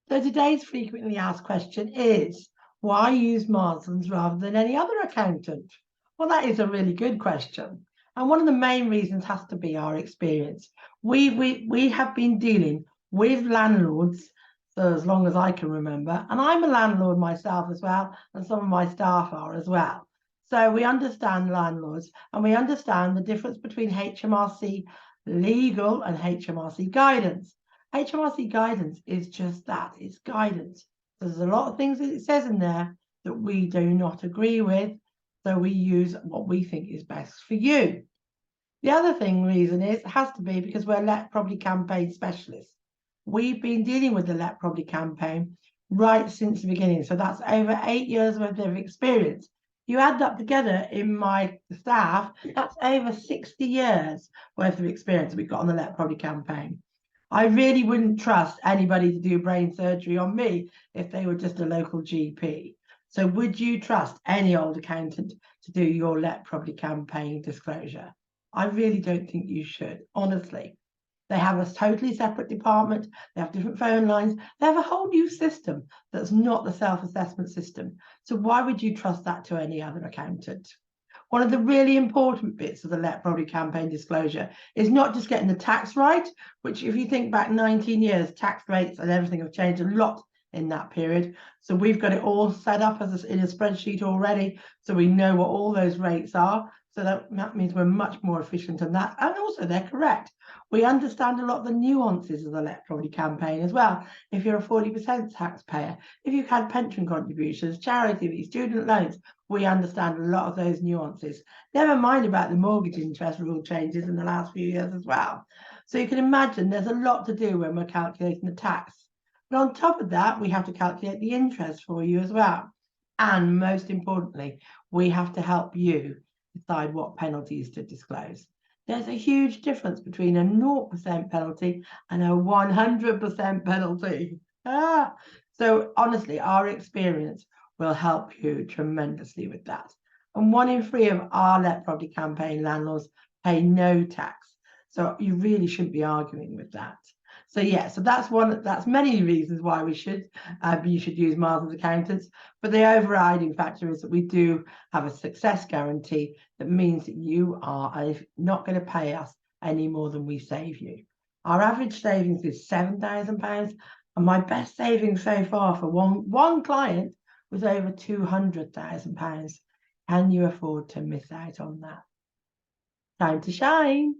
So today's frequently asked question is, why use Marslands rather than any other accountant? Well, that is a really good question. And one of the main reasons has to be our experience. We have been dealing with landlords for as long as I can remember. And I'm a landlord myself as well, and some of my staff are as well. So we understand landlords and we understand the difference between HMRC legal and HMRC guidance. HMRC guidance is just that, it's guidance. There's a lot of things that it says in there that we do not agree with, so we use what we think is best for you. The other reason is, it has to be because we're Let Property Campaign specialists. We've been dealing with the Let Property Campaign right since the beginning, so that's over 8 years worth of experience. You add that together in my staff, that's over 60 years worth of experience we've got on the Let Property Campaign. I really wouldn't trust anybody to do brain surgery on me if they were just a local GP. So would you trust any old accountant to do your Let Property Campaign disclosure? I really don't think you should, honestly. They have a totally separate department. They have different phone lines. They have a whole new system that's not the self-assessment system. So why would you trust that to any other accountant? One of the really important bits of the Let Property Campaign disclosure is not just getting the tax right, which if you think back 19 years, tax rates and everything have changed a lot in that period. So we've got it all set up in a spreadsheet already, so we know what all those rates are. So that means we're much more efficient on that. And also they're correct. We understand a lot of the nuances of the Let Property Campaign as well. If you're a 40% taxpayer, if you've had pension contributions, charity fees, student loans, we understand a lot of those nuances. Never mind about the mortgage interest rule changes in the last few years as well. So you can imagine there's a lot to do when we're calculating the tax. But on top of that, we have to calculate the interest for you as well. And most importantly, we have to help you decide what penalties to disclose. There's a huge difference between a 0% penalty and a 100% penalty. So honestly, our experience will help you tremendously with that. And 1 in 3 of our Let Property Campaign landlords pay no tax. So you really shouldn't be arguing with that. So yeah, so that's many reasons why you should use Marslands accountants. But the overriding factor is that we do have a success guarantee that means that you are not going to pay us any more than we save you. Our average savings is £7,000, and my best savings so far for one client was over £200,000. Can you afford to miss out on that? Time to shine.